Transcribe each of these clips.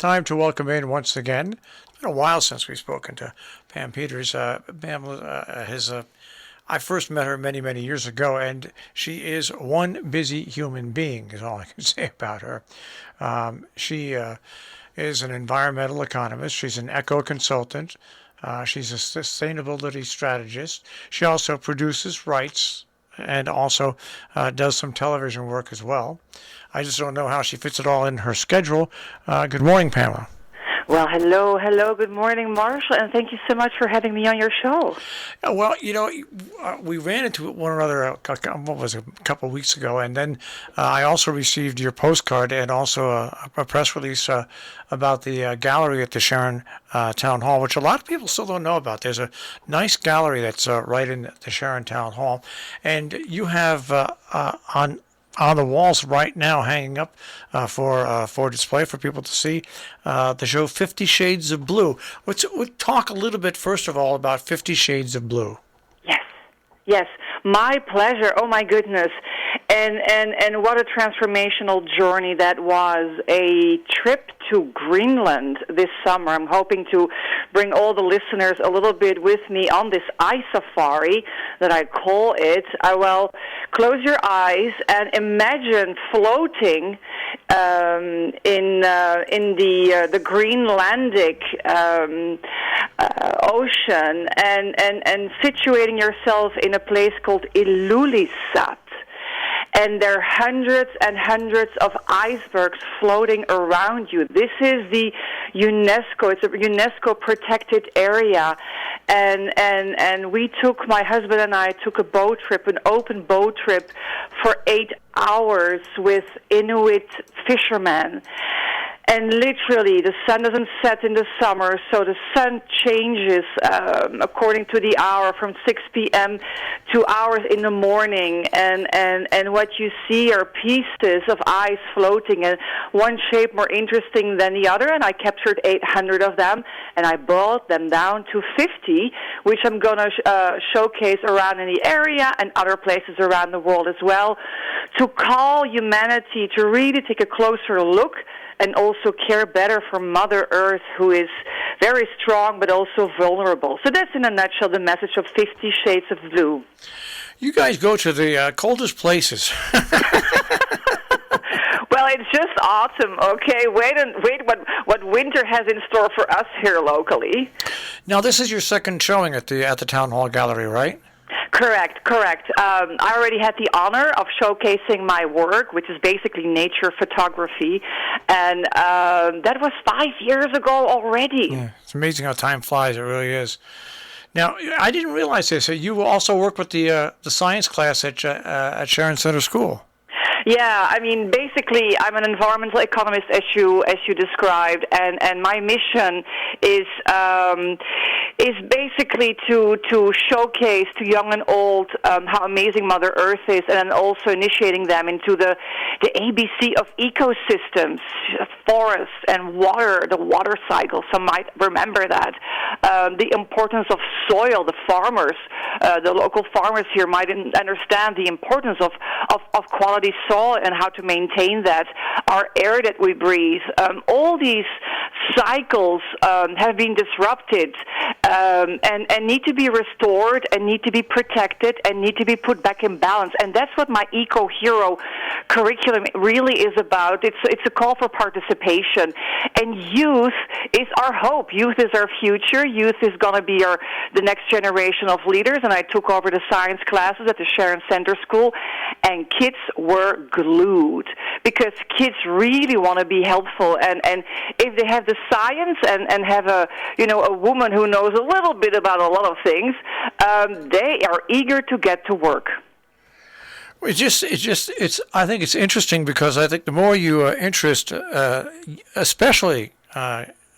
time to welcome in once again. It's been a while since we've spoken to Pam Peters. I first met her many, many years ago, and she is one busy human being, is all I can say about her. She is an environmental economist. She's an eco consultant. She's a sustainability strategist. She also produces, writes, and also does some television work as well. I just don't know how she fits it all in her schedule. Good morning, Pamela. Well, hello. Good morning, Marshall, and thank you so much for having me on your show. Well, we ran into one another, a couple of weeks ago, and then I also received your postcard and also a press release about the gallery at the Sharon Town Hall, which a lot of people still don't know about. There's a nice gallery that's right in the Sharon Town Hall, and you have on the walls right now, hanging up for display for people to see, the show 50 Shades of Blue. Let's talk a little bit, first of all, about 50 Shades of Blue. Yes, my pleasure. Oh, my goodness. And what a transformational journey that was. A trip to Greenland this summer. I'm hoping to bring all the listeners a little bit with me on this ice safari that I call it. Well, close your eyes and imagine floating in the Greenlandic ocean and situating yourself in a place called Ilulissat. And there are hundreds and hundreds of icebergs floating around you. This is the UNESCO. It's a UNESCO protected area. And my husband and I took a boat trip, an open boat trip for 8 hours with Inuit fishermen. And literally, the sun doesn't set in the summer, so the sun changes according to the hour from 6 p.m. to hours in the morning. And what you see are pieces of ice floating, and one shape more interesting than the other. And I captured 800 of them, and I brought them down to 50, which I'm going to showcase around in the area and other places around the world as well, to call humanity to really take a closer look and also care better for Mother Earth, who is very strong but also vulnerable. So that's in a nutshell the message of 50 Shades of Blue. You guys go to the coldest places. Well, it's just autumn, okay? Wait what winter has in store for us here locally. Now, this is your second showing at the Town Hall Gallery, right? Correct. I already had the honor of showcasing my work, which is basically nature photography, and that was 5 years ago already. Yeah, it's amazing how time flies. It really is. Now, I didn't realize this. You also work with the science class at Sharon Center School. Yeah, I mean, basically, I'm an environmental economist, as you described, and my mission is basically to showcase to young and old how amazing Mother Earth is, and then also initiating them into the ABC of ecosystems, forests and water, the water cycle. Some might remember that. The importance of soil. The farmers, the local farmers here might understand the importance of quality soil and how to maintain that, our air that we breathe. All these cycles have been disrupted and need to be restored and need to be protected and need to be put back in balance. And that's what my Eco Hero curriculum really is about. It's a call for participation. And youth is our hope. Youth is our future. Youth is going to be the next generation of leaders. And I took over the science classes at the Sharon Center School, and kids were glued because kids really want to be helpful. And if they have the science and have a woman who knows a little bit about a lot of things, they are eager to get to work. I think it's interesting because I think the more you interest, especially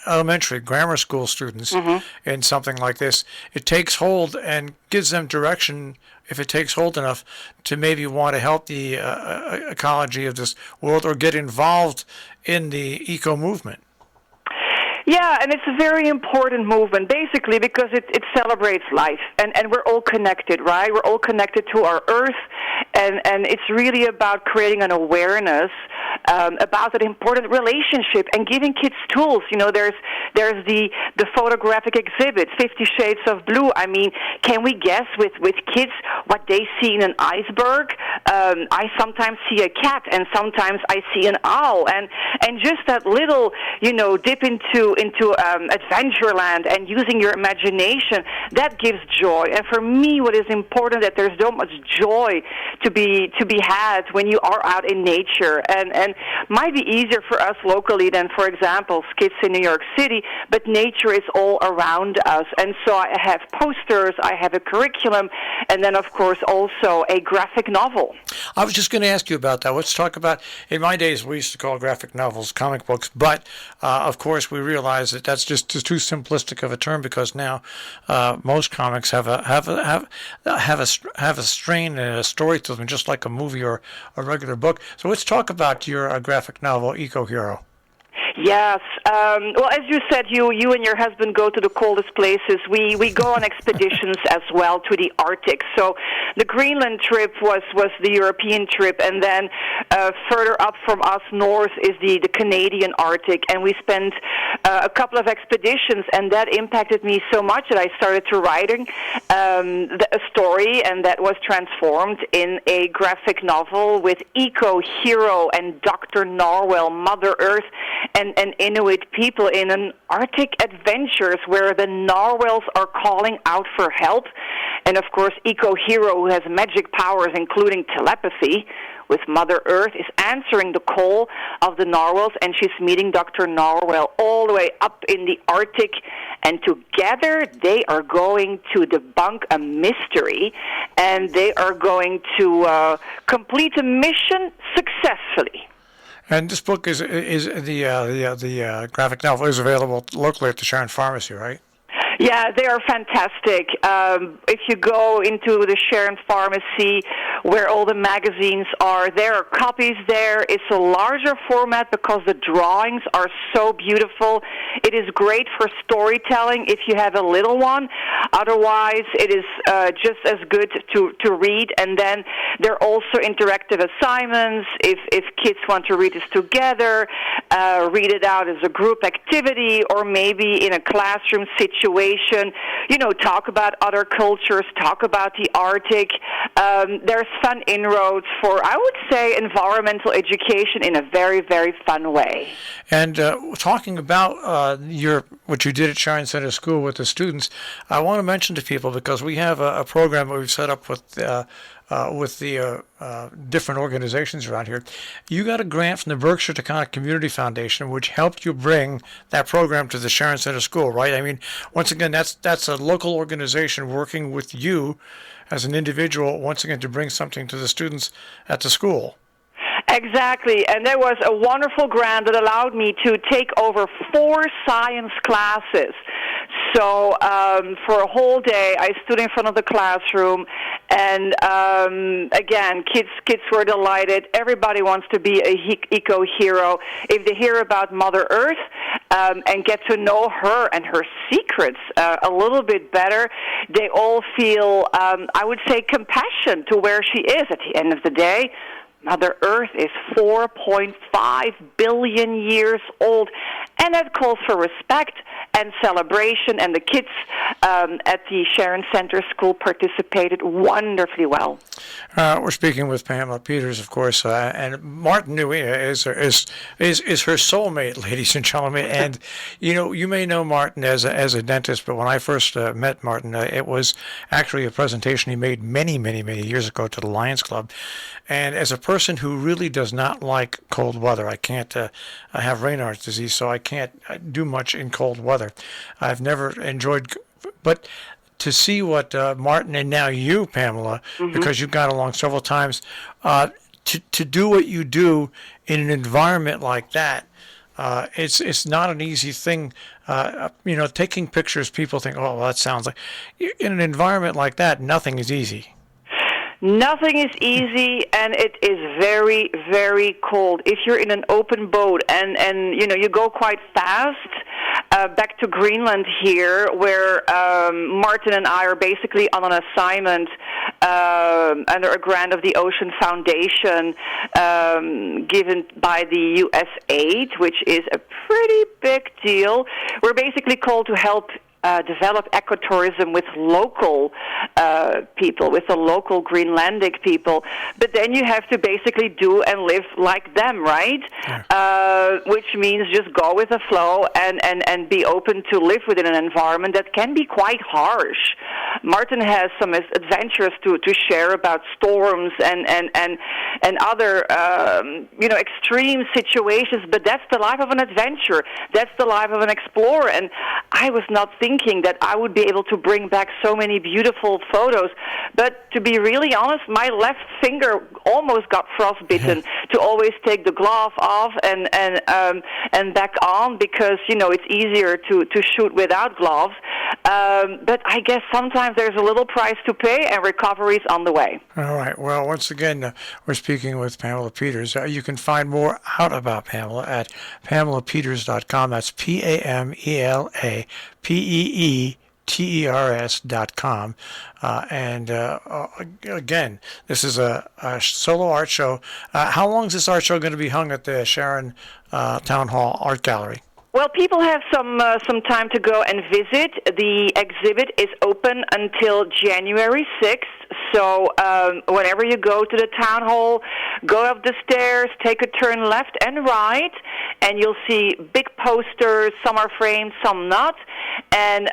elementary, grammar school students in something like this, it takes hold and gives them direction, if it takes hold enough, to maybe want to help the ecology of this world or get involved in the eco movement. Yeah, and it's a very important movement, basically, because it celebrates life, and we're all connected, right? We're all connected to our Earth, and it's really about creating an awareness about that important relationship and giving kids tools. There's the photographic exhibit, 50 Shades of Blue. I mean, can we guess with kids what they see in an iceberg? I sometimes see a cat, and sometimes I see an owl, and just that little, dip into Adventureland and using your imagination, that gives joy. And for me, what is important that there's so much joy to be had when you are out in nature, and might be easier for us locally than, for example, kids in New York City, but nature is all around us. And so I have posters, I have a curriculum, and then, of course, also a graphic novel. I was just going to ask you about that. Let's talk about, in my days, we used to call graphic novels comic books, but of course we realize that that's just too simplistic of a term, because now most comics have a strain and a story to them, just like a movie or a regular book. So let's talk about your graphic novel, Eco Hero. Yes. Well, as you said, you and your husband go to the coldest places. We go on expeditions as well to the Arctic. So the Greenland trip was the European trip, and then further up from us north is the Canadian Arctic. And we spent a couple of expeditions, and that impacted me so much that I started to writing a story, and that was transformed in a graphic novel with Eco Hero and Dr. Narwhal, Mother Earth, and Inuit people in an Arctic adventures where the narwhals are calling out for help. And of course, Eco Hero, who has magic powers, including telepathy, with Mother Earth, is answering the call of the narwhals, and she's meeting Dr. Narwhal all the way up in the Arctic, and together they are going to debunk a mystery, and they are going to complete a mission successfully. And this book is the graphic novel is available locally at the Sharon Pharmacy, right? Yeah, they are fantastic. If you go into the Sharon Pharmacy, where all the magazines are, there are copies there. It's a larger format because the drawings are so beautiful. It is great for storytelling if you have a little one. Otherwise, it is just as good to read. And then there are also interactive assignments. If kids want to read this together, read it out as a group activity, or maybe in a classroom situation, talk about other cultures, talk about the Arctic. There's fun inroads for, I would say, environmental education in a very, very fun way. And talking about what you did at Sharon Center School with the students, I want to mention to people, because we have a program that we've set up with the different organizations around here. You got a grant from the Berkshire Taconic Community Foundation, which helped you bring that program to the Sharon Center School, right? I mean, once again, that's a local organization working with you as an individual, once again, to bring something to the students at the school. Exactly, and there was a wonderful grant that allowed me to take over 4 science classes. So for a whole day, I stood in front of the classroom, and again, kids were delighted. Everybody wants to be a eco hero. If they hear about Mother Earth and get to know her and her secrets a little bit better, they all feel, I would say, compassion to where she is at the end of the day. Mother Earth is 4.5 billion years old, and that calls for respect and celebration, and the kids at the Sharon Center School participated wonderfully well. We're speaking with Pamela Peters, of course, and Peeters-Nweeia is her soulmate, ladies and gentlemen. And you may know Martin as a dentist, but when I first met Martin, it was actually a presentation he made many, many, many years ago to the Lions Club. And as a person who really does not like cold weather, I can't. I have Raynaud's disease, so I can't do much in cold weather. I've never enjoyed, but to see what Martin and now you, Pamela, because you've gone along several times, to do what you do in an environment like that, it's not an easy thing. Taking pictures, people think, oh, well, that sounds like. In an environment like that, nothing is easy. Nothing is easy, and it is very, very cold. If you're in an open boat and you go quite fast, back to Greenland here, where Martin and I are basically on an assignment under a grant of the Ocean Foundation given by the U.S. Aid, which is a pretty big deal. We're basically called to help develop ecotourism with local people, with the local Greenlandic people. But then you have to basically do and live like them, right? Yeah. Which means just go with the flow and be open to live within an environment that can be quite harsh. Martin has some adventures to share about storms and other extreme situations, but that's the life of an adventurer. That's the life of an explorer. And I was not thinking that I would be able to bring back so many beautiful photos. But to be really honest, my left finger almost got frostbitten to always take the glove off and back on, because it's easier to shoot without gloves. But I guess sometimes there's a little price to pay, and recovery's on the way. All right. Well, once again, we're speaking with Pamela Peters. You can find more out about Pamela at PamelaPeters.com. That's PamelaPeeters.com. Again, this is a solo art show. How long is this art show going to be hung at the Sharon Town Hall Art Gallery? Well, people have some time to go and visit. The exhibit is open until January 6th. So whenever you go to the town hall, go up the stairs, take a turn left and right, and you'll see big posters. Some are framed, some not. And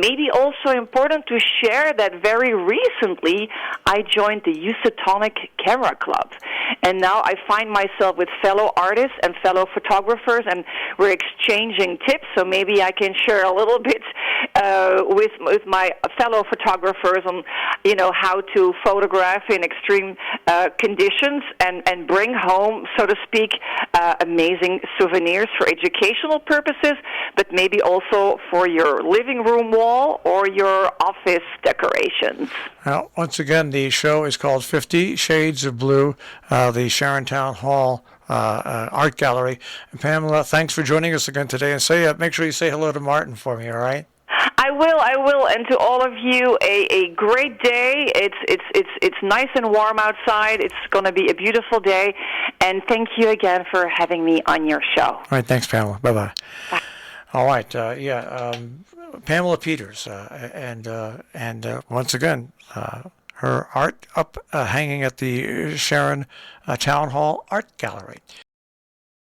maybe also important to share that very recently I joined the Houstonic Camera Club. And now I find myself with fellow artists and fellow photographers, and we're exchanging tips. So maybe I can share a little bit with my fellow photographers on, how to photograph in extreme conditions and bring home, so to speak, amazing souvenirs for educational purposes, but maybe also for your living room wall or your office decorations. Now, once again, the show is called 50 Shades of Blue, the Sharon Town Hall Art Gallery. And Pamela, thanks for joining us again today. And make sure you say hello to Martin for me, all right? I will, and to all of you, a great day. It's nice and warm outside. It's going to be a beautiful day, and thank you again for having me on your show. All right, thanks, Pamela. Bye-bye. Bye. All right, Pamela Peters, and once again, her art up hanging at the Sharon Town Hall Art Gallery.